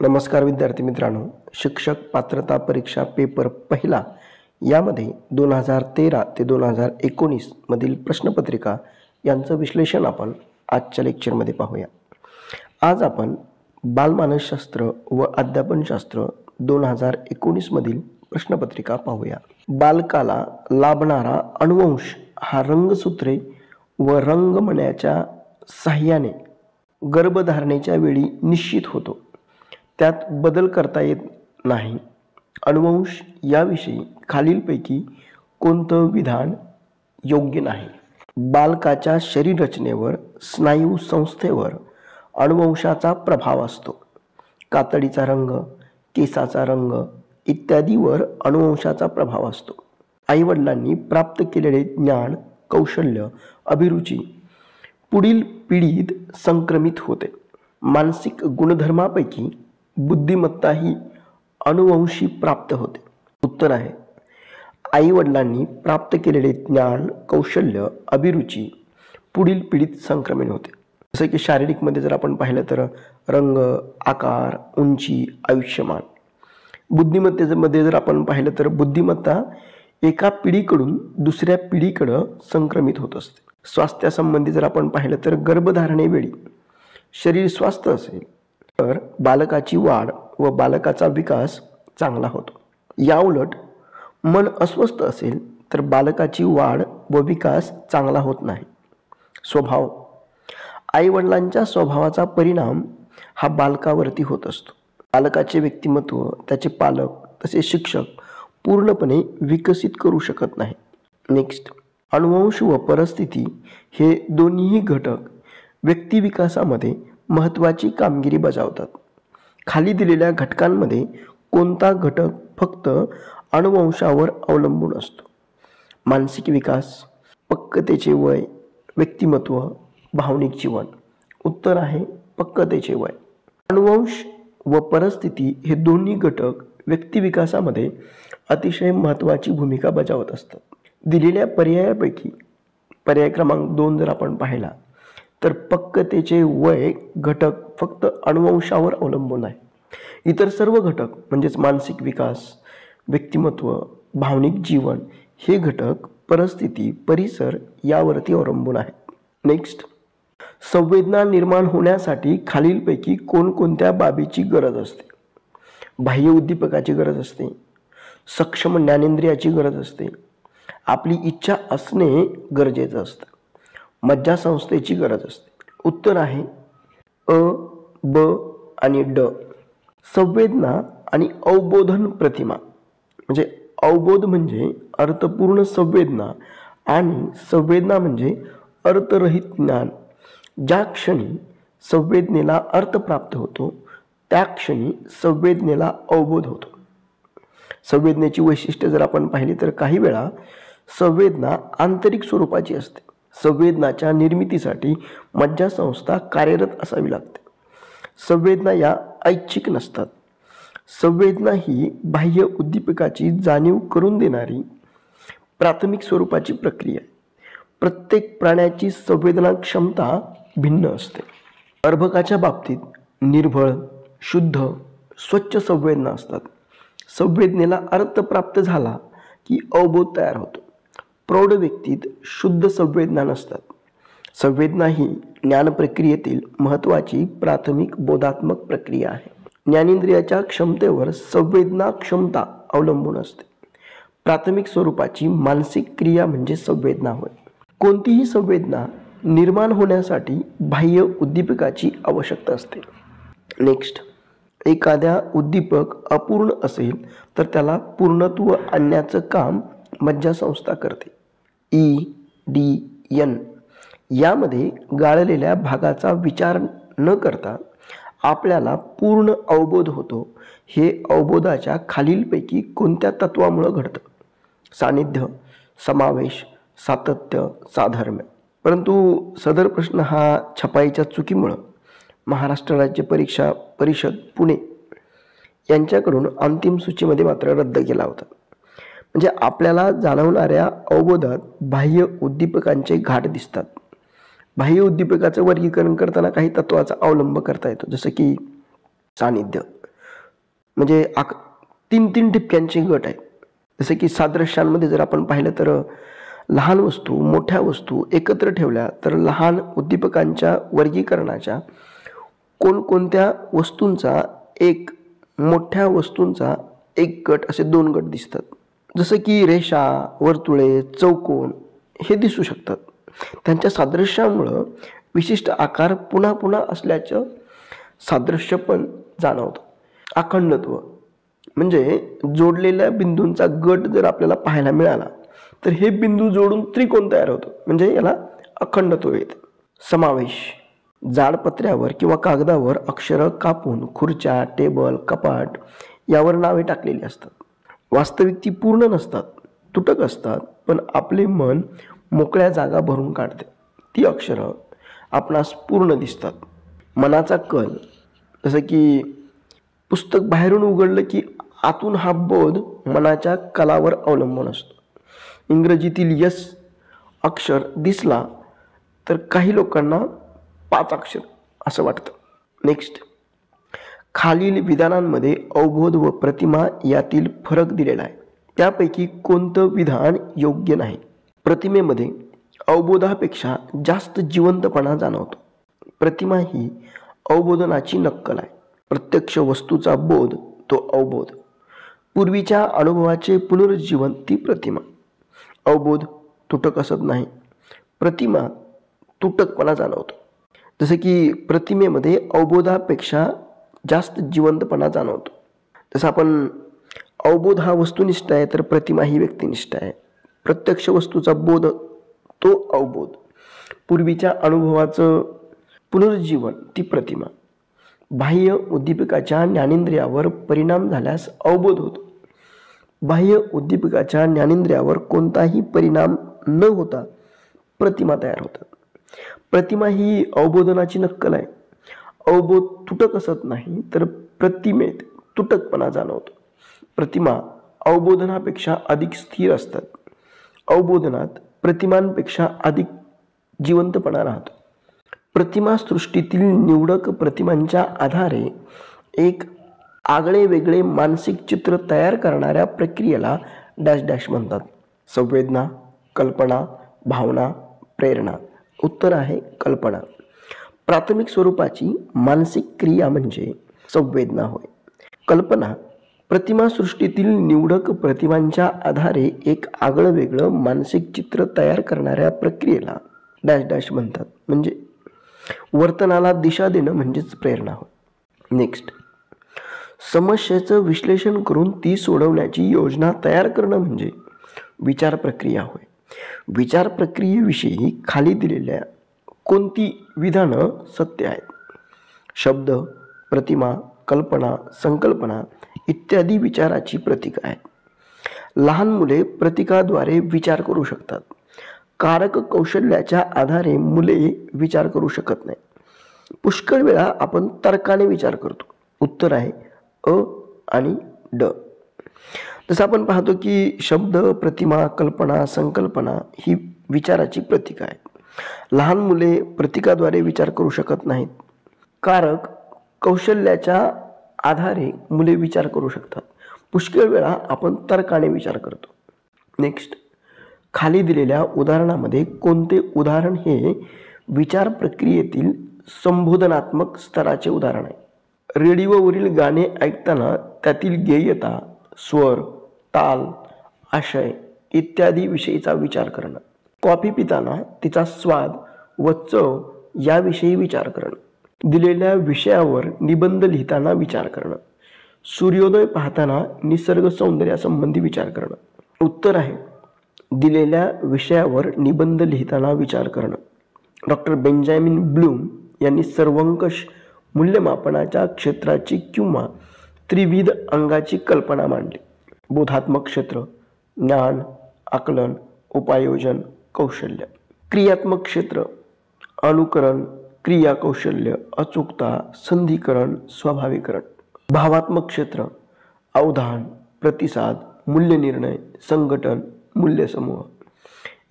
नमस्कार विद्यार्थी मित्रांनो, शिक्षक पात्रता परीक्षा पेपर पहिला यामध्ये 2013 ते 2019 मधील प्रश्नपत्रिका यांचं विश्लेषण आपण आजच्या लेक्चरमध्ये पाहूया। आज आपण बालमानसशास्त्र व अध्यापनशास्त्र 2019 मधील प्रश्नपत्रिका पाहूया। बालकाला लाभणारा अनुवंश हा रंगसूत्रे व रंगमण्याच्या सहाय्याने गर्भधारणेच्या वेळी निश्चित होतो, त्यात बदल करता येत नाही। अनुवंश याविषयी खालीलपैकी कोणतं विधान योग्य नाही? बालकाच्या शरीर रचनेवर, स्नायू संस्थेवर अनुवंशाचा प्रभाव असतो। कातडीचा रंग, केसाचा रंग इत्यादीवर अनुवंशाचा प्रभाव असतो। आईवडिलांनी प्राप्त केलेले ज्ञान, कौशल्य, अभिरुची पुढील पिढीत संक्रमित होते। मानसिक गुणधर्मापैकी बुद्धिमत्ता ही अनुवंशी प्राप्त होते। उत्तर आहे, आई वडिलांनी प्राप्त केलेले ज्ञान, कौशल्य, अभिरुची पुढील पिढीत संक्रमित होते। जसे की शारीरिकमध्ये जर आपण पाहिलं तर रंग, आकार, उंची, आयुष्यमान। बुद्धिमत्तेमध्ये जर आपण पाहिलं तर बुद्धिमत्ता एका पिढीकडून दुसऱ्या पिढीकडे संक्रमित होत असते। स्वास्थ्यासंबंधी जर आपण पाहिलं तर गर्भधारणेवेळी शरीर स्वस्थ असेल तर बालकाची वाढ व बालकाचा विकास चांगला होतो। याउलट मन अस्वस्थ असेल तर बालकाची वाढ व विकास चांगला होत नाही। स्वभाव, आईवडिलांच्या स्वभावाचा परिणाम हा बालकावरती होत असतो। बालकाचे व्यक्तिमत्व त्याचे पालक तसेच शिक्षक पूर्णपणे विकसित करू शकत नाही। नेक्स्ट, अनुवंश व परिस्थिती हे दोन्ही घटक व्यक्तिविकासामध्ये महत्त्वाची कामगिरी बजावतात। खाली दिलेल्या घटकांमध्ये कोणता घटक फक्त अनुवंशावर अवलंबून असतो? मानसिक विकास, पक्वतेचे वय, व्यक्तिमत्व, भावनिक जीवन। उत्तर आहे पक्वतेचे वय। अनुवंश व परिस्थिती हे दोन्ही घटक व्यक्तिविकासामध्ये अतिशय महत्त्वाची भूमिका बजावत असतात। दिलेल्या पर्यायापैकी पर्याय क्रमांक 2 जर आपण पाहिला तर पक्वतेचे वय घटक फक्त अनुवंशावर अवलंबून आहे। इतर सर्व घटक म्हणजेच मानसिक विकास, व्यक्तिमत्व, भावनिक जीवन हे घटक परिस्थिती, परिसर यावरती अवलंबून आहेत। नेक्स्ट, संवेदना निर्माण होण्यासाठी खालीलपैकी कोणकोणत्या बाबीची गरज असते? बाह्य उद्दीपकाची गरज असते, सक्षम ज्ञानेंद्रियाची गरज असते, आपली इच्छा असणे गरजेचं असतं, मज्जासंस्थेची गरज असते। उत्तर आहे अ, ब आणि ड। संवेदना आणि अवबोधन प्रतिमा म्हणजे अवबोध म्हणजे अर्थपूर्ण संवेदना आणि संवेदना म्हणजे अर्थरहित ज्ञान। ज्या क्षणी संवेदनेला अर्थ प्राप्त होतो त्या क्षणी संवेदनेला अवबोध होतो। संवेदनेची वैशिष्ट्ये जर आपण पाहिली तर काही वेळा संवेदना आंतरिक स्वरूपाची असते। संवेदनाच्या निर्मितीसाठी मज्जासंस्था कार्यरत असावी लागते। संवेदना या ऐच्छिक नसतात। संवेदना ही बाह्य उद्दीपकाची जाणीव करून देणारी प्राथमिक स्वरूपाची प्रक्रिया आहे। प्रत्येक प्राण्याची संवेदना क्षमता भिन्न असते। अर्भकाच्या बाबतीत निर्भळ, शुद्ध, स्वच्छ संवेदना असतात। संवेदनेला अर्थ प्राप्त झाला की अवबोध तयार होतो। प्रौढ व्यक्तीत शुद्ध संवेदना नसतात। संवेदना ही ज्ञान प्रक्रियेतील महत्त्वाची प्राथमिक बोधात्मक प्रक्रिया आहे। ज्ञानेंद्रियाच्या क्षमतेवर संवेदना क्षमता अवलंबून असते। प्राथमिक स्वरूपाची मानसिक क्रिया म्हणजे संवेदना होय। कोणतीही संवेदना निर्माण होण्यासाठी बाह्य उद्दीपकाची आवश्यकता असते। नेक्स्ट, एखाद्या उद्दीपक अपूर्ण असेल तर त्याला पूर्णत्व आणण्याचं काम मज्जासंस्था करते। EDN यामध्ये गाळलेल्या भागाचा विचार न करता आपल्याला पूर्ण अवबोध होतो। हे अवबोधाच्या खालीलपैकी कोणत्या तत्वामुळे घडतं? सानिध्य, समावेश, सातत्य, साधर्म्य। परंतु सदर प्रश्न हा छपाईच्या चुकीमुळे महाराष्ट्र राज्य परीक्षा परिषद पुणे यांच्याकडून अंतिम सूचीमध्ये मात्र रद्द केला होता। म्हणजे आपल्याला जाणवणाऱ्या अवबोधात बाह्य उद्दीपकांचे घाट दिसतात। बाह्य उद्दीपकाचं वर्गीकरण करताना काही तत्वाचा अवलंब करता येतो, जसं की सानिध्य, म्हणजे तीन तीन ठिपक्यांचे गट आहेत. जसं की सादृश्यांमध्ये जर आपण पाहिलं तर लहान वस्तू मोठ्या वस्तू एकत्र ठेवल्या तर लहान उद्दीपकांच्या वर्गीकरणाच्या कोणकोणत्या वस्तूंचा एक मोठ्या वस्तूंचा एक गट असे दोन गट दिसतात. जसं की रेषा, वर्तुळे, चौकोन हे दिसू शकतात. त्यांच्या सादृश्यामुळं विशिष्ट आकार पुन्हा पुन्हा असल्याचं सादृश्य पण जाणवतं. अखंडत्व म्हणजे जोडलेल्या बिंदूंचा गट जर आपल्याला पाहायला मिळाला तर हे बिंदू जोडून त्रिकोण तयार होतो, म्हणजे याला अखंडत्व येते. समावेश जाड पत्र्यावर किंवा कागदावर अक्षरं कापून खुर्च्या, टेबल, कपाट यावर नावे टाकलेली असतात. वास्तविक ती पूर्ण नसतात, तुटक असतात, पण आपले मन मोकळ्या जागा भरून काढते. ती अक्षरं आपणास पूर्ण दिसतात. मनाचा कल जसं की पुस्तक बाहेरून उघडलं की आतून हा बोध मनाच्या कलावर अवलंबून असतो. इंग्रजीतील यस अक्षर दिसला तर काही लोकांना 5 अक्षर असं वाटतं. नेक्स्ट, खालील विधानांमध्ये अवबोध व प्रतिमा यातील फरक दिलेला आहे. त्यापैकी कोणतं विधान योग्य नाही? प्रतिमेमध्ये अवबोधापेक्षा जास्त जिवंतपणा जाणवतो. प्रतिमा ही अवबोधनाची नक्कल आहे. प्रत्यक्ष वस्तूचा बोध तो अवबोध. पूर्वीच्या अनुभवाचे पुनरुज्जीवन ती प्रतिमा. अवबोध तुटक असत नाही, प्रतिमा तुटकपणा जाणवतो. जसं की प्रतिमेमध्ये अवबोधापेक्षा जास्त जिवंतपणा जाणवतो. जसं आपण अवबोध हा वस्तुनिष्ठ आहे तर प्रतिमा ही व्यक्तिनिष्ठ आहे. प्रत्यक्ष वस्तूचा बोध तो अवबोध. पूर्वीच्या अनुभवाचं पुनरुज्जीवन ती प्रतिमा. बाह्य उद्दीपकाच्या ज्ञानेंद्रियावर परिणाम झाल्यास अवबोध होतो. बाह्य उद्दीपकाच्या ज्ञानेंद्रियावर कोणताही परिणाम न होता प्रतिमा तयार होतात. प्रतिमा ही अवबोधनाची नक्कल आहे. अवबोध तुटक असत नाही तर प्रतिमेत तुटकपणा जाणवतो. प्रतिमा अवबोधनापेक्षा अधिक स्थिर असतात. अवबोधनात प्रतिमांपेक्षा अधिक जिवंतपणा राहतो. प्रतिमा सृष्टीतील निवडक प्रतिमांच्या आधारे एक आगळे वेगळे मानसिक चित्र तयार करणाऱ्या प्रक्रियेला डॅश डॅश म्हणतात. संवेदना, कल्पना, भावना, प्रेरणा. उत्तर आहे कल्पना. प्राथमिक स्वरूपाची मानसिक क्रिया म्हणजे संवेदना होय. कल्पना प्रतिमा सृष्टीतील निवडक प्रतिमांच्या आधारे एक आगळं वेगळं मानसिक चित्र तयार करणाऱ्या प्रक्रियेला डॅश डॅश म्हणतात, म्हणजे वर्तनाला दिशा देणं म्हणजेच प्रेरणा होय. नेक्स्ट, समस्येचं विश्लेषण करून ती सोडवण्याची योजना तयार करणं म्हणजे विचार प्रक्रिया होय. विचार प्रक्रियेविषयी खाली दिलेल्या कोणती विधानं सत्य आहेत? शब्द, प्रतिमा, कल्पना, संकल्पना इत्यादी विचाराची प्रतीक आहेत. लहान मुले प्रतीकाद्वारे विचार करू शकतात. कारक कौशल्याच्या आधारे मुले विचार करू शकत नाही. पुष्कळ वेळा आपण तर्काने विचार करतो. उत्तर आहे अ आणि ड. जसं आपण पाहतो की शब्द, प्रतिमा, कल्पना, संकल्पना ही विचाराची प्रतीक आहेत. लहान मुले प्रतीकाद्वारे विचार करू शकत नाहीत. कारक कौशल्याच्या आधारे मुले विचार करू शकतात. पुष्कळ वेळा आपण तर्काने विचार करतो. नेक्स्ट, खाली दिलेल्या उदाहरणामध्ये कोणते उदाहरण हे विचार प्रक्रियेतील संबोधनात्मक स्तराचे उदाहरण आहे? रेडिओवरील गाणे ऐकताना त्यातील गेयता, स्वर, ताल, आशय इत्यादी विषयीचा विचार करणं. कॉफी पिताना तिचा स्वाद व चव याविषयी विचार करणं. दिलेल्या विषयावर निबंध लिहिताना विचार करणं. सूर्योदय पाहताना निसर्ग सौंदर्यासंबंधी विचार करणं. उत्तर आहे दिलेल्या विषयावर निबंध लिहिताना विचार करणं. डॉक्टर बेंजामिन ब्लूम यांनी सर्वंकष मूल्यमापनाच्या क्षेत्राची किंवा त्रिविध अंगाची कल्पना मांडली. बोधात्मक क्षेत्र, ज्ञान, आकलन, उपायोजन, कौशल्य. क्रियात्मक क्षेत्र, अनुकरण, क्रिया कौशल्य, अचूकता, संधिकरण, स्वाभाविकरण. भावात्मक क्षेत्र, अवधान, प्रतिसाद, मूल्यनिर्णय, संघटन, मूल्यसमूह.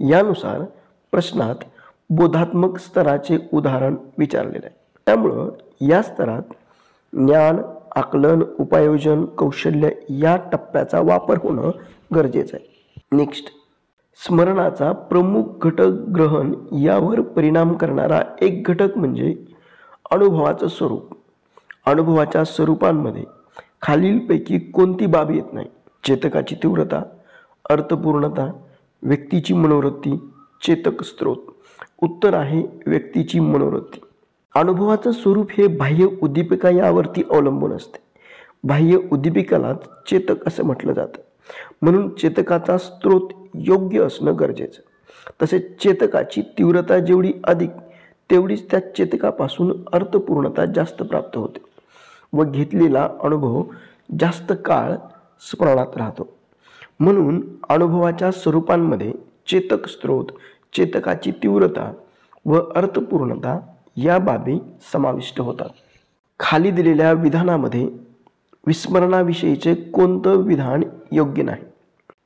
यानुसार प्रश्नात बोधात्मक स्तराचे उदाहरण विचारलेले आहे. त्यामुळं या स्तरात ज्ञान, आकलन, उपाययोजन, कौशल्य या टप्प्याचा वापर होणं गरजेचं आहे. नेक्स्ट, स्मरणाचा प्रमुख घटक ग्रहण यावर परिणाम करणारा एक घटक म्हणजे अनुभवाचं स्वरूप. अनुभवाच्या स्वरूपांमध्ये खालीलपैकी कोणती बाब येत नाही? चेतकाची तीव्रता, अर्थपूर्णता, व्यक्तीची मनोवृत्ती, चेतक स्त्रोत. उत्तर आहे व्यक्तीची मनोवृत्ती. अनुभवाचं स्वरूप हे बाह्य उद्दीपिका यावरती अवलंबून असते. बाह्य उद्दीपिकालाच चेतक असं म्हटलं जातं. म्हणून चेतकाचा स्त्रोत योग्य असणं गरजेचं. तसेच चेतकाची तीव्रता जेवढी अधिक तेवढीच त्या चेतकापासून अर्थपूर्णता जास्त प्राप्त होते व घेतलेला अनुभव जास्त काळ स्मरणात राहतो. म्हणून अनुभवाच्या स्वरूपांमध्ये चेतक स्त्रोत, चेतकाची तीव्रता व अर्थपूर्णता या बाबी समाविष्ट होतात. खाली दिलेल्या विधानामध्ये विस्मरणाविषयीचे कोणतं विधान योग्य नाही?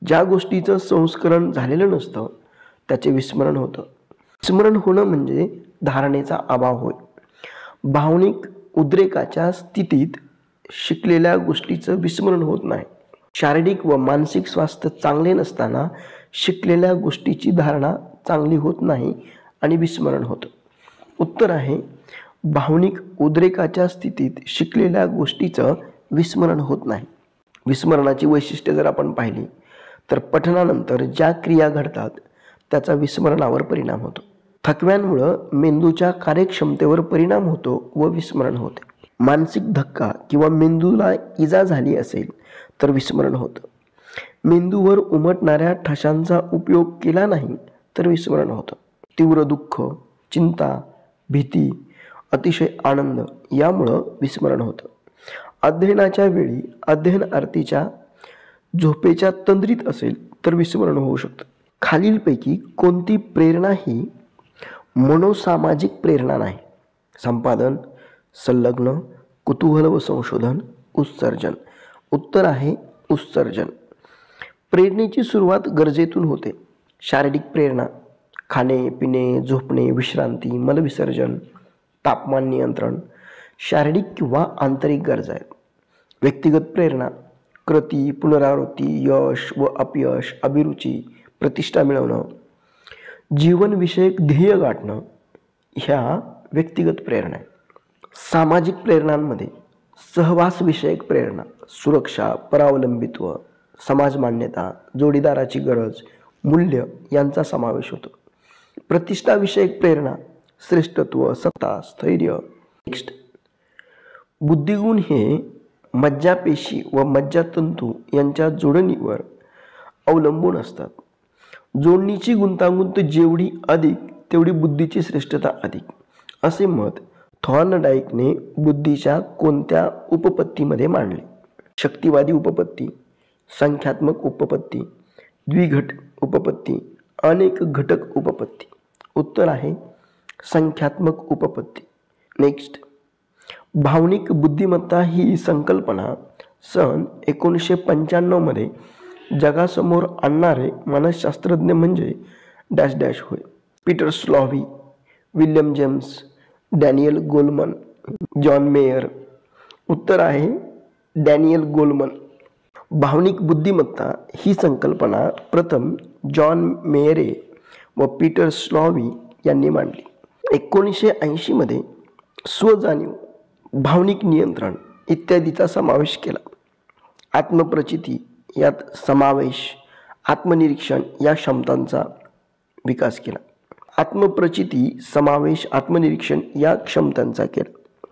ज्या गोष्टीचं संस्करण झालेलं नसतं त्याचे विस्मरण होतं. विस्मरण होणं म्हणजे धारणेचा अभाव होय. भावनिक उद्रेकाच्या स्थितीत शिकलेल्या गोष्टीचं विस्मरण होत नाही. शारीरिक व मानसिक स्वास्थ्य चांगले नसताना शिकलेल्या गोष्टीची धारणा चांगली होत नाही आणि विस्मरण होतं. उत्तर आहे भावनिक उद्रेकाच्या स्थितीत शिकलेल्या गोष्टीचं विस्मरण होत नाही. विस्मरणाची वैशिष्ट्ये जर आपण पाहिली तर पठनानंतर ज्या क्रिया घडतात त्याचा विस्मरणावर परिणाम होतो. थकव्यांमुळं मेंदूच्या कार्यक्षमतेवर परिणाम होतो व विस्मरण होते. मानसिक धक्का किंवा मेंदूला इजा झाली असेल तर विस्मरण होतं. मेंदूवर उमटणाऱ्या ठशांचा उपयोग केला नाही तर विस्मरण होतं. तीव्र दुःख, चिंता, भीती, अतिशय आनंद यामुळं विस्मरण होतं. अध्ययनाच्या वेळी अध्ययनार्थीच्या झोपेच्या तंद्रीत असेल तर विस्मरण होऊ शकतं. खालीलपैकी कोणती प्रेरणा ही मनोसामाजिक प्रेरणा नाही? संपादन, संलग्न, कुतूहल व संशोधन, उत्सर्जन. उत्तर आहे उत्सर्जन. प्रेरणेची सुरुवात गरजेतून होते. शारीरिक प्रेरणा खाणे, पिणे, झोपणे, विश्रांती, मलविसर्जन, तापमान नियंत्रण शारीरिक किंवा आंतरिक गरजा आहेत. व्यक्तिगत प्रेरणा कृती, पुनरावृत्ती, यश व अपयश, अभिरुची, प्रतिष्ठा मिळवणं, जीवनविषयक ध्येय गाठणं ह्या व्यक्तिगत प्रेरणा आहेत. सामाजिक प्रेरणांमध्ये सहवासविषयक प्रेरणा, सुरक्षा, परावलंबित्व, समाज मान्यता, जोडीदाराची गरज, मूल्य यांचा समावेश होतो. प्रतिष्ठाविषयक प्रेरणा श्रेष्ठत्व, सत्ता, स्थैर्य. नेक्स्ट, बुद्धिगुण हे मज्जापेशी व मज्जातंतू यांच्या जोडणीवर अवलंबून असतात. जोडणीची गुंतागुंत जेवढी अधिक तेवढी बुद्धीची श्रेष्ठता अधिक, असे मत थॉर्नडाईकने बुद्धीच्या कोणत्या उपपत्तीमध्ये मांडले? शक्तिवादी उपपत्ती, संख्यात्मक उपपत्ती, द्विघट उपपत्ती, अनेक घटक उपपत्ती. उत्तर आहे संख्यात्मक उपपत्ती. नेक्स्ट, भावनिक बुद्धिमत्ता ही संकल्पना सन 1995 मध्ये जगासमोर आणणारे मानसशास्त्रज्ञ म्हणजे डॅश डॅश होय. Peter Salovey, William James, Daniel Goleman, John Mayer. उत्तर आहे डॅनियल गोलमन. भावनिक बुद्धिमत्ता ही संकल्पना प्रथम जॉन मेयरे व पीटर स्लॉव्ही यांनी मांडली. 1980 मध्ये स्वजाणीव, भावनिक नियंत्रण इत्यादीचा समावेश केला. आत्मप्रचिती यात समावेश, आत्मनिरीक्षण या क्षमतांचा विकास केला. आत्मप्रचिती, समावेश, आत्मनिरीक्षण या क्षमतांचा केला.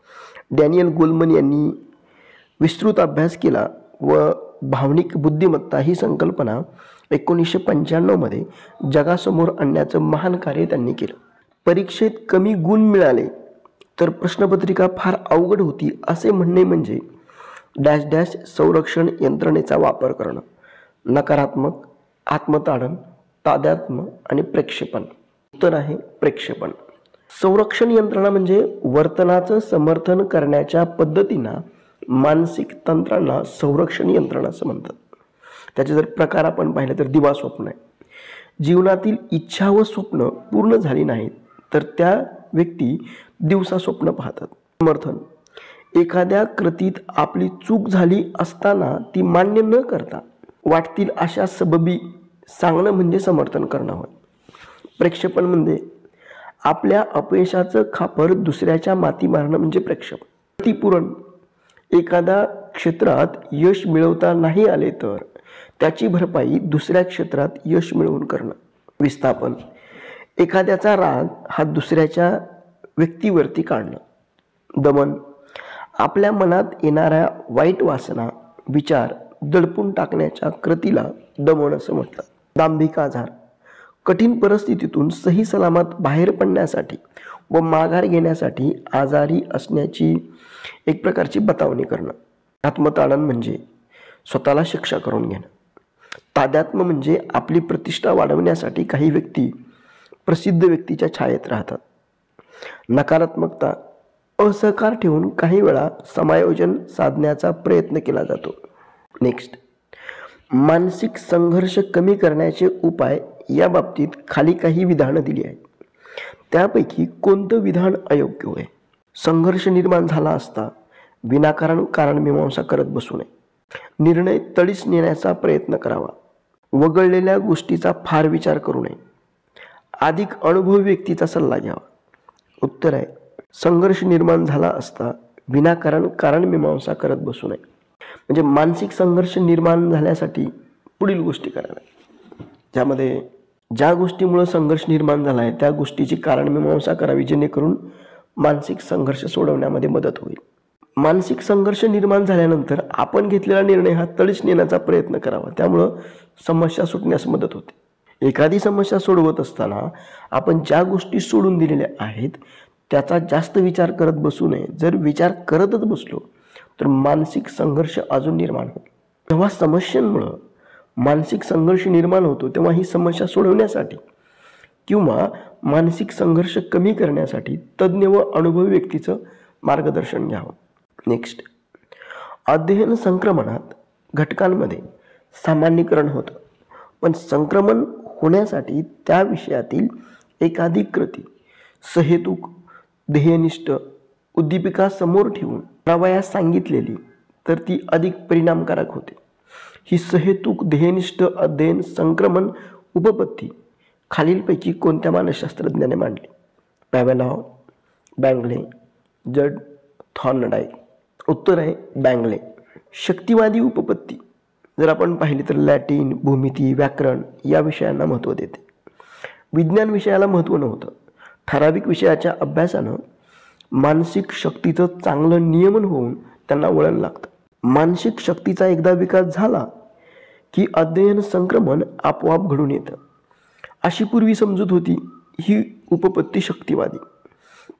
डॅनियल गोलमन यांनी विस्तृत अभ्यास केला व भावनिक बुद्धिमत्ता ही संकल्पना 1995 मध्ये जगासमोर आणण्याचं महान कार्य त्यांनी केलं. परीक्षेत कमी गुण मिळाले तर प्रश्नपत्रिका फार अवघड होती असे म्हणणे म्हणजे डॅश डॅश संरक्षण यंत्रणेचा वापर करणं. नकारात्मक, आत्मताडन, तादात्म्य आणि प्रेक्षेपण. उत्तर आहे प्रेक्षेपण. संरक्षण यंत्रणा म्हणजे वर्तनाचं समर्थन करण्याच्या पद्धतींना, मानसिक तंत्रांना संरक्षण यंत्रणा असं म्हणतात. त्याचे जर प्रकार आपण पाहिले तर दिवा स्वप्न आहे. जीवनातील इच्छा व स्वप्न पूर्ण झाली नाहीत तर त्या व्यक्ती दिवसा स्वप्न पाहतात. समर्थन, एखाद्या कृतीत आपली चूक झाली असताना ती मान्य न करता वाटतील अशा सबबी सांगणं म्हणजे समर्थन करणं होय. प्रेक्षेपण म्हणजे आपल्या अपयशाचं खापर दुसऱ्याच्या माती मारणं म्हणजे प्रेक्षेपण. प्रतिपूरण एखाद्या क्षेत्रात यश मिळवता नाही आले तर त्याची भरपाई दुसऱ्या क्षेत्रात यश मिळवून करणं. विस्थापन एखाद्याचा राग हा दुसऱ्याच्या व्यक्तीवरती काढणं. दमन आपल्या मनात येणाऱ्या वाईट वासना विचार दडपून टाकण्याच्या कृतीला दमन असं म्हटलं. दांभिक आजार कठीण परिस्थितीतून सही सलामत बाहेर पडण्यासाठी व माघार घेण्यासाठी आजारी असण्याची एक प्रकारची बतावणी करणं. आत्मताडन म्हणजे स्वतःला शिक्षा करून घेणं. तादात्म्य म्हणजे आपली प्रतिष्ठा वाढवण्यासाठी काही व्यक्ती प्रसिद्ध व्यक्तीच्या छायेत राहतात. नकारात्मकता असहकार ठेवून काही वेळा समायोजन साधण्याचा प्रयत्न केला जातो. नेक्स्ट, मानसिक संघर्ष कमी करण्याचे उपाय या बाबतीत खाली काही विधानं दिली आहेत. त्यापैकी कोणतं विधान अयोग्य होय? संघर्ष निर्माण झाला असता विनाकारण कारणमीमांसा करत बसू नये. निर्णय तडीस नेण्याचा प्रयत्न करावा. वगळलेल्या गोष्टीचा फार विचार करू नये. अधिक अनुभवी व्यक्तीचा सल्ला घ्यावा. उत्तर आहे, संघर्ष निर्माण झाला असता विनाकारण कारणमीमांसा करत बसू नये. म्हणजे मानसिक संघर्ष निर्माण झाल्यासाठी पुढील गोष्टी कराव्या. ज्यामध्ये ज्या गोष्टीमुळे संघर्ष निर्माण झाला आहे त्या गोष्टीची कारणमीमांसा करावी, जेणेकरून मानसिक संघर्ष सोडवण्यामध्ये मदत होईल. मानसिक संघर्ष निर्माण झाल्यानंतर आपण घेतलेला निर्णय हा तडीस नेण्याचा प्रयत्न करावा. त्यामुळं समस्या सुटण्यास मदत होते. एखादी समस्या सोडवत असताना आपण ज्या गोष्टी सोडून दिलेल्या आहेत त्याचा जास्त विचार करत बसू नये. जर विचार करतच बसलो तर मानसिक संघर्ष अजून निर्माण होईल. जेव्हा समस्यांमुळं मानसिक संघर्ष निर्माण होतो तेव्हा ही समस्या सोडवण्यासाठी किंवा मानसिक संघर्ष कमी करण्यासाठी तज्ज्ञ व अनुभवी व्यक्तीचं मार्गदर्शन घ्यावं. नेक्स्ट, अध्ययन संक्रमणात घटकांमध्ये सामान्यीकरण होतं, पण संक्रमण होण्यासाठी त्या विषयातील एखादी कृती सहेतुक ध्येयनिष्ठ उद्दीपिका समोर ठेवून करावयास सांगितलेली तर ती अधिक परिणामकारक होते. ही सहेतुक ध्येयनिष्ठ अध्ययन संक्रमण उपपत्ती खालीलपैकी कोणत्या मानसशास्त्रज्ञाने मांडली? पॅवेलॉव, बँगले, जड, थॉर्नडाईक. उत्तर आहे बँगले. शक्तिवादी उपपत्ती जर आपण पाहिली तर लॅटिन, भूमिती, व्याकरण या विषयांना महत्त्व देते. विज्ञान विषयाला महत्त्व नव्हतं. ठराविक विषयाच्या अभ्यासानं मानसिक शक्तीचं चांगलं नियमन होऊन त्यांना वळण लागतं. मानसिक शक्तीचा एकदा विकास झाला की अध्ययन संक्रमण आपोआप घडून येतं. अशी पूर्वी समजूत होती. ही उपपत्ती शक्तिवादी.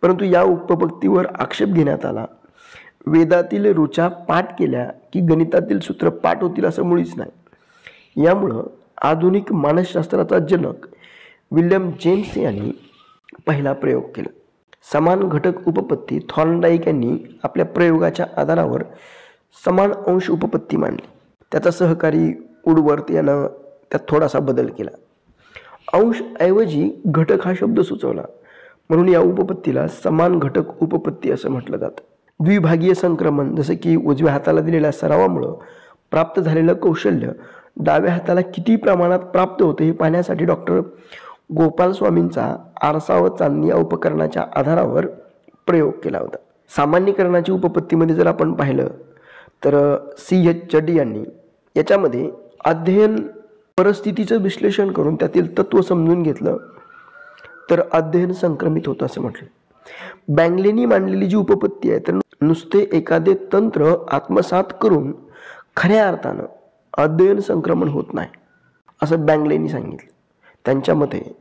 परंतु या उपपत्तीवर आक्षेप घेण्यात आला. वेदातील ऋचा पाठ केल्या की गणितातील सूत्र पाठ होतील असं मुळीच नाही. यामुळं आधुनिक मानसशास्त्राचा जनक विल्यम जेम्स यांनी पहिला प्रयोग केला. समान घटक उपपत्ती थॉर्नडाईक यांनी आपल्या प्रयोगाच्या आधारावर समान अंश उपपत्ती मांडली. त्याचा सहकारी वुडवर्थ यानं त्यात थोडासा बदल केला. अंश ऐवजी घटक हा शब्द सुचवला म्हणून या उपपत्तीला समान घटक उपपत्ती असं म्हटलं जातं. द्विभागीय संक्रमण जसं की उजव्या हाताला दिलेल्या सरावामुळं प्राप्त झालेलं कौशल्य डाव्या हाताला किती प्रमाणात प्राप्त होतं हे पाहण्यासाठी डॉक्टर गोपालस्वामींचा आरसा व चांदणी या उपकरणाच्या आधारावर प्रयोग केला होता. सामान्यीकरणाची उपपत्तीमध्ये जर आपण पाहिलं तर C.H. जड यांनी याच्यामध्ये अध्ययन परिस्थितीचं विश्लेषण करून त्यातील तत्व समजून घेतलं तर अध्ययन संक्रमित होतं असं म्हटलं. बँगलेनी मांडलेली जी उपपत्ती आहे तर नुसते एखादे तंत्र आत्मसात करून खऱ्या अर्थानं अध्ययन संक्रमण होत नाही असं बँगलेनी सांगितलं. त्यांच्या मते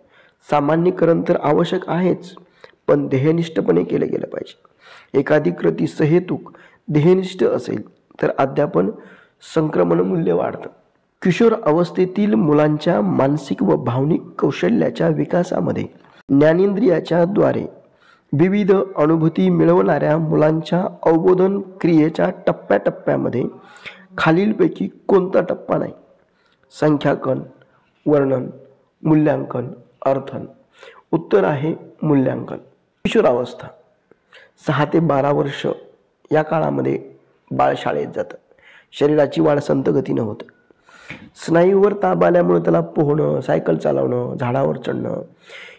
सामान्यीकरण तर आवश्यक आहेच, पण ध्येयनिष्ठपणे केलं गेलं पाहिजे. एखादी कृती सहेतुक ध्येयनिष्ठ असेल तर अध्यापन संक्रमण मूल्य वाढतं. किशोर अवस्थेतील मुलांच्या मानसिक व भावनिक कौशल्याच्या विकासामध्ये ज्ञानेंद्रियाच्या द्वारे विविध अनुभूती मिळवणाऱ्या मुलांच्या अवबोधन क्रियेच्या टप्प्याटप्प्यामध्ये खालीलपैकी कोणता टप्पा नाही? संख्याकन, वर्णन, मूल्यांकन, अर्थन. उत्तर आहे मूल्यांकन. किशोरावस्था 6 ते 12 वर्ष या काळामध्ये बाळ शाळेत जातं. शरीराची वाढ संथ गतीनं होतं. स्नायूवर ताप आल्यामुळे त्याला पोहणं, सायकल चालवणं, झाडावर चढणं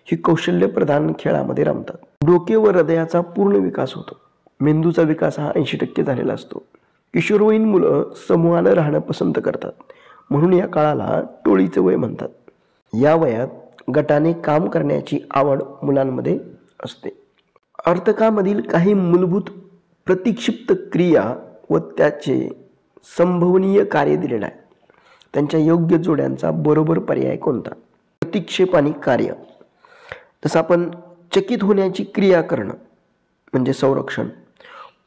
ही कौशल्यप्रधान खेळामध्ये रमतात. डोके व हृदयाचा पूर्ण विकास होतो. मेंदूचा विकास हा 80% झालेला असतो. किशोरवयीन मुलं समूहानं राहणं पसंत करतात, म्हणून या काळाला टोळीचं वय म्हणतात. या वयात गटाने काम करण्याची आवड मुलांमध्ये असते. अर्तकामधील काही मूलभूत प्रतिक्षिप्त क्रिया व त्याचे संभवनीय कार्य दिलेलं आहे. त्यांच्या योग्य जोड्यांचा बरोबर पर्याय कोणता? प्रतिक्षेप आणि कार्य. जसं आपण चकित होण्याची क्रिया करणं म्हणजे संरक्षण,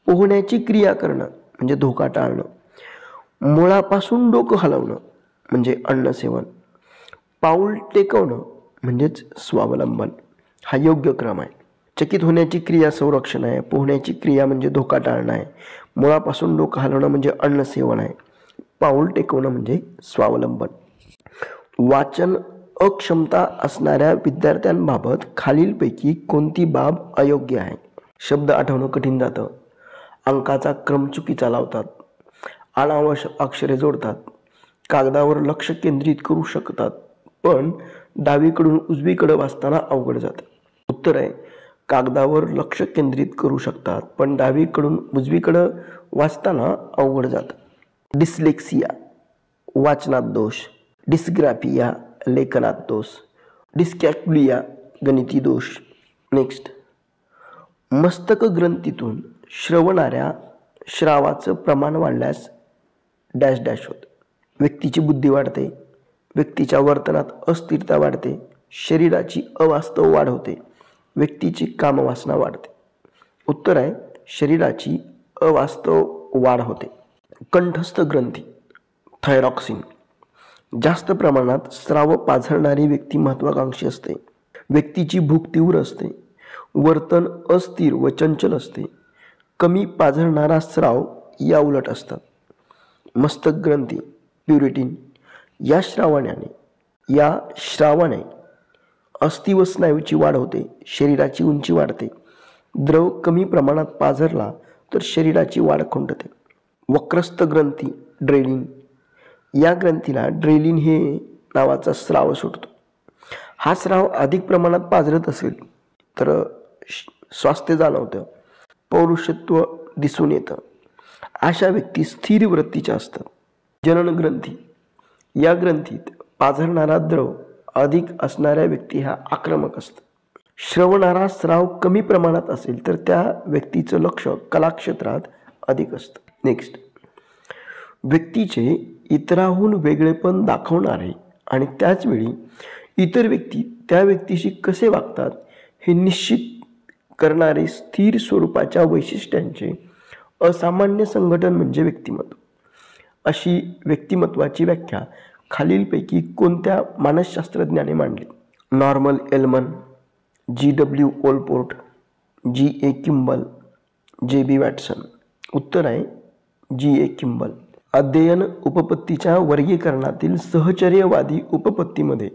पोहण्याची क्रिया करणं म्हणजे धोका टाळणं, मुळापासून डोकं हलवणं म्हणजे अन्नसेवन, पाऊल टेकवणं म्हणजेच स्वावलंबन हा योग्य क्रम आहे. चकित होण्याची क्रिया संरक्षण आहे, पोहण्याची क्रिया म्हणजे धोका टाळणं आहे, मुळापासून डोकं हलवणं म्हणजे अन्नसेवन आहे, पाऊल टेकवणं म्हणजे स्वावलंबन. वाचन अक्षमता असणाऱ्या विद्यार्थ्यांबाबत खालीलपैकी कोणती बाब अयोग्य आहे? शब्द आठवणं कठीण जातं, अंकाचा क्रम चुकीचा लावतात, अनावश्यक अक्षरे जोडतात, कागदावर लक्ष केंद्रित करू शकतात पण डावीकडून उजवीकडे वाचताना अवघड जातं. उत्तर आहे कागदावर लक्ष केंद्रित करू शकतात पण डावीकडून उजवीकडे वाचताना अवघड जातं. डिस्लेक्सिया वाचनात दोष, डिस्ग्राफिया लेखनात दोष, डिस्कॅल्कुलिया गणिती दोष. नेक्स्ट, मस्तक ग्रंथीतून श्रवणाऱ्या श्रावाचं प्रमाण वाढल्यास डॅश डॅश होतं. व्यक्तीची बुद्धी वाढते, व्यक्तीच्या वर्तनात अस्थिरता वाढते, शरीराची अवास्तव वाढ होते, व्यक्तीची कामवासना वाढते. उत्तर आहे शरीराची अवास्तव वाढ होते. कंठस्थ ग्रंथी थायरॉक्सिन जास्त प्रमाणात स्राव पाझरणारी व्यक्ती महत्वाकांक्षी असते. व्यक्तीची भूक तीव्र असते, वर्तन अस्थिर व चंचल असते. कमी पाझरणारा स्राव या उलट असतात. मस्तक ग्रंथी प्युरिटिन या श्रावाने अस्थि व स्नायूची वाढ होते, शरीराची उंची वाढते. द्रव कमी प्रमाणात पाझरला तर शरीराची वाढ खुंटते. वक्रस्थ ग्रंथी ड्रेलिन या ग्रंथीला ड्रेलिन हे नावाचा स्राव सुटतो. हा स्राव अधिक प्रमाणात पाझरत असेल तर स्वास्थ्य जाणवतं, पौरुषत्व दिसून येतं. अशा व्यक्ती स्थिर वृत्तीच्या असतात. जनन ग्रंथी या ग्रंथीत पाझरणारा द्रव अधिक असणाऱ्या व्यक्ती हा आक्रमक असतो. श्रवणारा स्राव कमी प्रमाणात असेल तर त्या व्यक्तीचं लक्ष कलाक्षेत्रात अधिक असतं. नेक्स्ट, व्यक्तीचे इतरांहून वेगळेपण दाखवणारे आणि त्याचवेळी इतर व्यक्ती त्या व्यक्तीशी कसे वागतात हे निश्चित करणारे स्थिर स्वरूपाच्या वैशिष्ट्यांचे असामान्य संघटन म्हणजे व्यक्तिमत्व. अशी व्यक्तिमत्वाची व्याख्या खालीलपैकी कोणत्या मानसशास्त्रज्ञाने मांडली? Norman Elman, G.W. ओलपोर्ट, G.A. किंबल, J.B. Watson. उत्तर आहे G.A. किंबल. अध्ययन उपपत्तीच्या वर्गीकरणातील सहचर्यवादी उपपत्तीमध्ये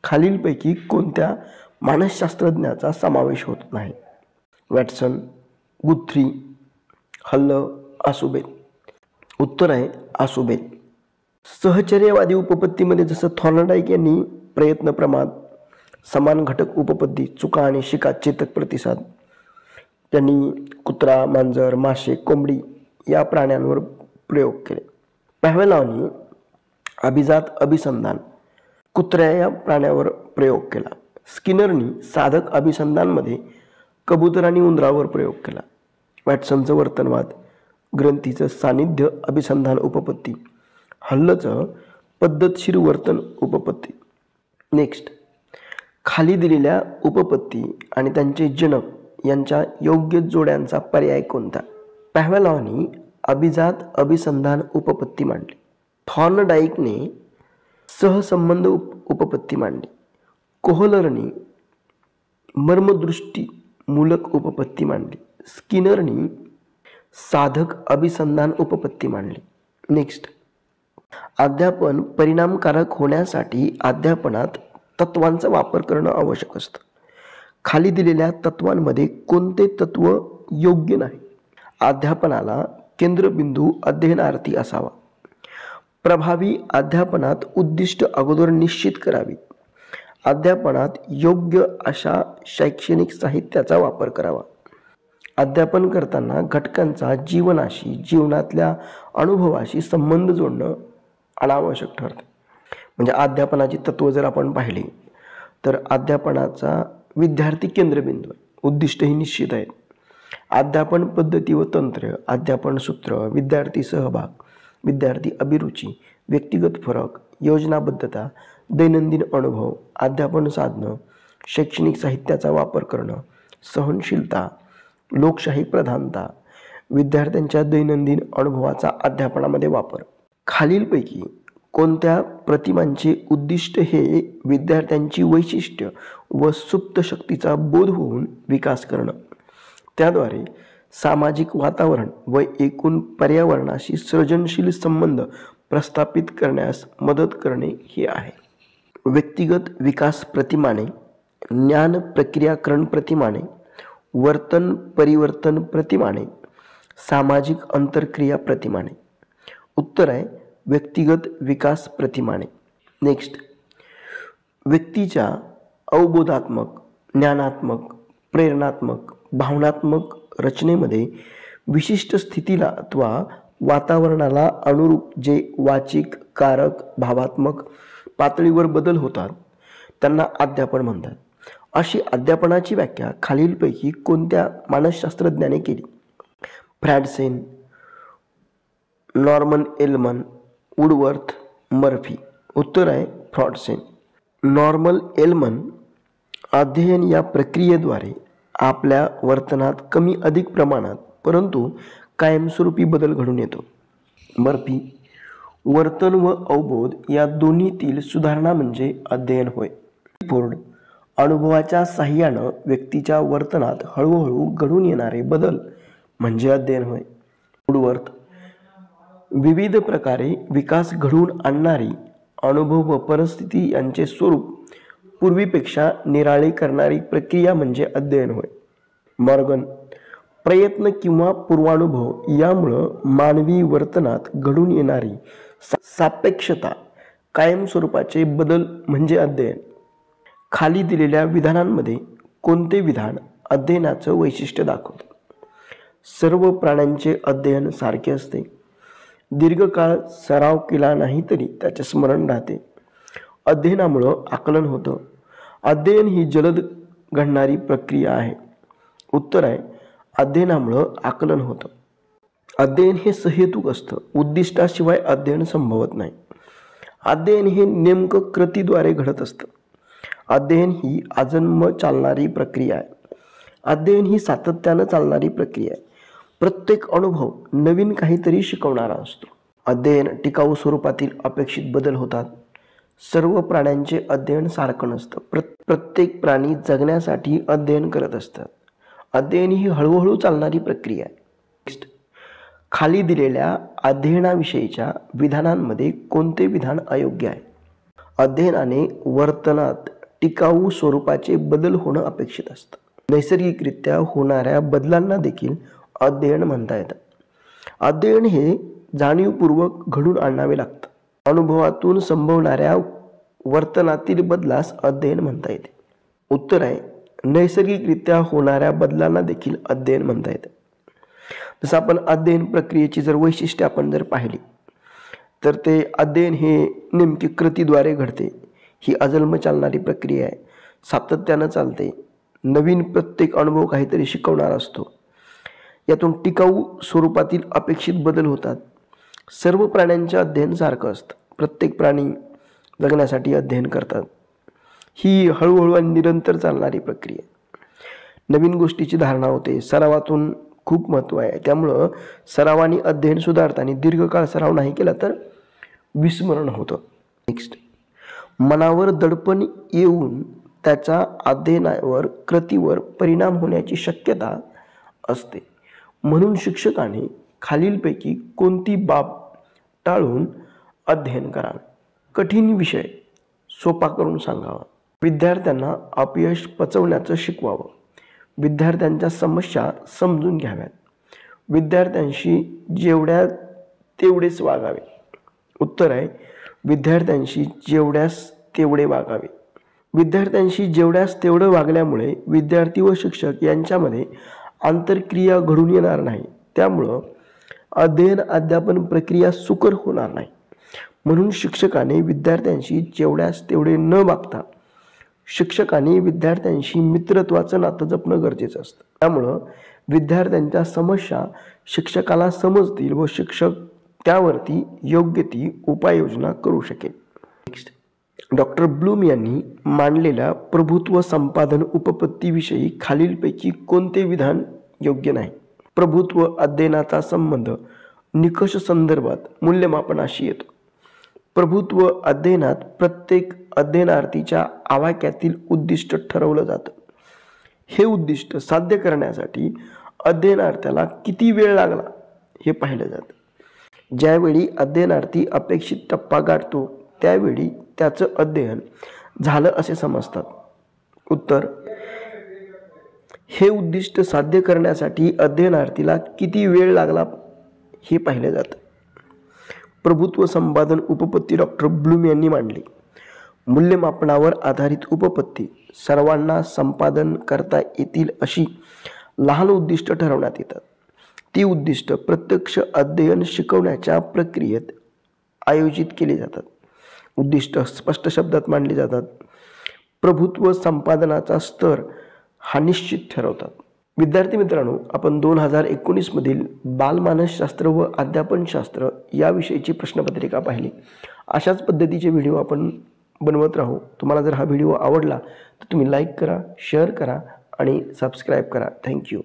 खालीलपैकी कोणत्या मानसशास्त्रज्ञाचा समावेश होत नाही? वॅटसन, गुथ्री, हल्ल, आसुबेन. उत्तर आहे आसुबेन. सहचर्यवादी उपपत्तीमध्ये जसं थॉर्नडाईक यांनी प्रयत्न प्रमाद, समान घटक उपपत्ती, चुका आणि शिका, चेतक प्रतिसाद, त्यांनी कुत्रा, मांजर, मासे, कोंबडी या प्राण्यांवर प्रयोग केले. पॅव्हलॉवनी अभिजात अभिसंधान, कुत्र्या या प्राण्यावर प्रयोग केला. स्किनरनी साधक अभिसंधानमध्ये कबूतर आणि उंदरावर प्रयोग केला. वॅटसनचं वर्तनवाद, ग्रंथीचं सानिध्य अभिसंधान उपपत्ती, हल्लचं पद्धतशीर वर्तन उपपत्ती. नेक्स्ट, खाली दिलेल्या उपपत्ती आणि त्यांचे जनक यांच्या योग्य जोड्यांचा पर्याय कोणता? पॅव्हलॉवनी अभिजात अभिसंधान उपपत्ती मांडली. थॉर्नडाईकने सहसंबंध उपपत्ती मांडली. कोहलरनी मर्मदृष्टी मूलक उपपत्ती मांडली. स्किनरनी साधक अभिसंधान उपपत्ती मांडली. नेक्स्ट, अध्यापन परिणामकारक होण्यासाठी अध्यापनात तत्वांचा वापर करणं आवश्यक असतं. खाली दिलेल्या तत्वांमध्ये कोणते तत्व योग्य नाही? अध्यापनाला केंद्रबिंदू अध्ययनार्थी असावा. प्रभावी अध्यापनात उद्दिष्ट अगोदर निश्चित करावी. अध्यापनात योग्य अशा शैक्षणिक साहित्याचा वापर करावा. अध्यापन करताना घटकांचा जीवनाशी, जीवनातल्या अनुभवाशी संबंध जोडणं अनावश्यक ठरते. म्हणजे अध्यापनाची तत्व जर आपण पाहिली तर अध्यापनाचा विद्यार्थी केंद्रबिंदू आहे. उद्दिष्टही निश्चित आहेत. अध्यापन पद्धती व तंत्र, अध्यापन सूत्र, विद्यार्थी सहभाग, विद्यार्थी अभिरुची, व्यक्तिगत फरक, योजनाबद्धता, दैनंदिन अनुभव, अध्यापन साधनं, शैक्षणिक साहित्याचा वापर करणं, सहनशीलता, लोकशाही प्रधानता, विद्यार्थ्यांच्या दैनंदिन अनुभवाचा अध्यापनामध्ये वापर. खालीलपैकी कोणत्या प्रतिमांचे उद्दिष्ट हे विद्यार्थ्यांची वैशिष्ट्य व सुप्त शक्तीचा बोध होऊन विकास करणं, त्याद्वारे सामाजिक वातावरण व एकूण पर्यावरणाशी सृजनशील संबंध प्रस्थापित करण्यास मदत करणे हे आहे. व्यक्तिगत विकास प्रतिमाने, ज्ञान प्रक्रियाकरण प्रतिमाने, वर्तन परिवर्तन प्रतिमाने, सामाजिक अंतरक्रिया प्रतिमाने. उत्तर आहे व्यक्तिगत विकास प्रतिमाने. नेक्स्ट, व्यक्तीच्या अवबोधात्मक, ज्ञानात्मक, प्रेरणात्मक, भावनात्मक रचनेमध्ये विशिष्ट स्थितीला अथवा वातावरणाला अनुरूप जे वाचिक, कारक, भावात्मक पातळीवर बदल होतात त्यांना अध्यापन म्हणतात. अशी अध्यापनाची व्याख्या खालीलपैकी कोणत्या मानसशास्त्रज्ञाने केली? फ्रॅडसेन, नॉर्मन एलमन, वुडवर्थ, मर्फी. उत्तर आहे फ्रॉडसेन. नॉर्मन एलमन अध्ययन या प्रक्रियेद्वारे आपल्या वर्तनात कमी अधिक प्रमाणात परंतु कायमस्वरूपी बदल घडून येतो. मर्फी, वर्तन व अवबोध या दोन्हीतील सुधारणा म्हणजे अध्ययन होय. फोर्ड, अनुभवाच्या साहाय्यानं व्यक्तीच्या वर्तनात हळूहळू घडून येणारे बदल म्हणजे अध्ययन होय. वुडवर्थ, विविध प्रकारे विकास घडवून आणणारी अनुभव व परिस्थिती यांचे स्वरूप पूर्वीपेक्षा निराळे करणारी प्रक्रिया म्हणजे अध्ययन होय. मॉर्गन, प्रयत्न किंवा पूर्वानुभव यामुळं मानवी वर्तनात घडून येणारी सापेक्षता, कायमस्वरूपाचे बदल म्हणजे अध्ययन. खाली दिलेल्या विधानांमध्ये कोणते विधान अध्ययनाचं वैशिष्ट्य दाखवते? सर्व प्राण्यांचे अध्ययन सारखे असते. दीर्घकाळ सराव केला नाही तरी त्याचे स्मरण राहते. अध्ययनामुळं आकलन होतं. अध्ययन ही जलद घडणारी प्रक्रिया आहे. उत्तर आहे अध्ययनामुळं आकलन होतं. अध्ययन हे सहेतुक असतं. उद्दिष्टाशिवाय अध्ययन संभवत नाही. अध्ययन हे नेमकं कृतीद्वारे घडत असतं. अध्ययन ही आजन्म चालणारी प्रक्रिया आहे. अध्ययन ही सातत्यानं चालणारी प्रक्रिया आहे. प्रत्येक अनुभव नवीन काहीतरी शिकवणारा असतो. अध्ययन टिकाऊ स्वरूपातील अपेक्षित बदल होतात. सर्व प्राण्यांचे अध्ययन सारखं नसतं. प्रत्येक प्राणी जगण्यासाठी अध्ययन करत असतात. अध्ययन ही हळूहळू चालणारी प्रक्रिया आहे. नेक्स्ट, खाली दिलेल्या अध्ययनाविषयीच्या विधानांमध्ये कोणते विधान अयोग्य आहे? अध्ययनाने वर्तनात टिकाऊ स्वरूपाचे बदल होणं अपेक्षित असतं. नैसर्गिकरित्या होणाऱ्या बदलांना देखील अध्ययन म्हणता येतं. अध्ययन हे जाणीवपूर्वक घडून आणावे लागतं. अनुभवातून संभवणाऱ्या वर्तनातील बदलास अध्ययन म्हणता येते. उत्तर आहे नैसर्गिकरित्या होणाऱ्या बदलांना देखील अध्ययन म्हणता येतं. जसं आपण अध्ययन प्रक्रियेची जर वैशिष्ट्ये आपण जर पाहिली तर ते अध्ययन हे नेमकी कृतीद्वारे घडते. ही अजन्म चालणारी प्रक्रिया आहे. सातत्यानं चालते. नवीन प्रत्येक अनुभव काहीतरी शिकवणारा असतो. यातून टिकाऊ स्वरूपातील अपेक्षित बदल होतात. सर्व प्राण्यांचे अध्ययन सारखं असतं. प्रत्येक प्राणी जगण्यासाठी अध्ययन करतात. ही हळूहळू आणि निरंतर चालणारी प्रक्रिया. नवीन गोष्टीची धारणा होते. सरावातून खूप महत्त्व आहे. त्यामुळं सरावाने अध्ययन सुधारतं आणि दीर्घकाळ सराव नाही केला तर विस्मरण होतं. नेक्स्ट, मनावर दडपण येऊन त्याचा अध्ययनावर, कृतीवर परिणाम होण्याची शक्यता असते. म्हणून शिक्षकाने खालीलपैकी कोणती बाब टाळून अध्ययन करावे? कठीण विषय सोपा करून सांगावा. विद्यार्थ्यांना अपयश पचवण्याचं शिकवावं. विद्यार्थ्यांच्या समस्या समजून घ्याव्यात. विद्यार्थ्यांशी जेवढ्या तेवढेच वागावे. उत्तर आहे विद्यार्थ्यांशी जेवढ्यास तेवढे वागावे. विद्यार्थ्यांशी जेवढ्यास तेवढं वागल्यामुळे विद्यार्थी व शिक्षक यांच्यामध्ये आंतरक्रिया घडून येणार नाही. त्यामुळं अध्ययन अध्यापन प्रक्रिया सुकर होणार नाही. म्हणून शिक्षकाने विद्यार्थ्यांशी जेवढ्यास तेवढे न वागता शिक्षकाने विद्यार्थ्यांशी मित्रत्वाचं नातं जपणं गरजेचं असतं. त्यामुळं विद्यार्थ्यांच्या समस्या शिक्षकाला समजतील व शिक्षक त्यावरती योग्य ती उपाययोजना करू शकेल. नेक्स्ट, डॉक्टर ब्लूम यांनी मांडलेल्या प्रभुत्व संपादन उपपत्तीविषयी खालीलपैकी कोणते विधान योग्य नाही? प्रभुत्व अध्ययनाचा संबंध निकष संदर्भात मूल्यमापनाशी येतो. प्रभुत्व अध्ययनात प्रत्येक अध्ययनार्थीच्या आवाक्यातील उद्दिष्ट ठरवलं जातं. हे उद्दिष्ट साध्य करण्यासाठी अध्ययनार्थ्याला किती वेळ लागला हे पाहिलं जातं. ज्यावेळी अध्ययनार्थी अपेक्षित टप्पा गाठतो त्यावेळी त्याचं अध्ययन झालं असे समजतात. उत्तर, हे उद्दिष्ट साध्य करण्यासाठी अध्ययनार्थीला किती वेळ लागला हे पाहिलं जातं. प्रभुत्व संपादन उपपत्ती डॉक्टर ब्लूम यांनी मांडली. मूल्यमापनावर आधारित उपपत्ती सर्वांना संपादन करता येतील अशी लहान उद्दिष्ट ठरवण्यात येतात. ती उद्दिष्ट प्रत्यक्ष अध्ययन शिकवण्याच्या प्रक्रियेत आयोजित केली जातात. उद्दिष्ट स्पष्ट शब्दात मांडली जातात. प्रभुत्व संपादनाचा स्तर हा निश्चित ठरवतात. विद्यार्थी मित्रांनो, आपण 2019 मधील बालमानसशास्त्र व अध्यापनशास्त्र याविषयीची प्रश्नपत्रिका पाहिली. अशाच पद्धतीचे व्हिडिओ आपण बनवत राहू. तुम्हाला जर हा व्हिडिओ आवडला तर तुम्ही लाईक करा, शेअर करा आणि सबस्क्राईब करा. थँक्यू.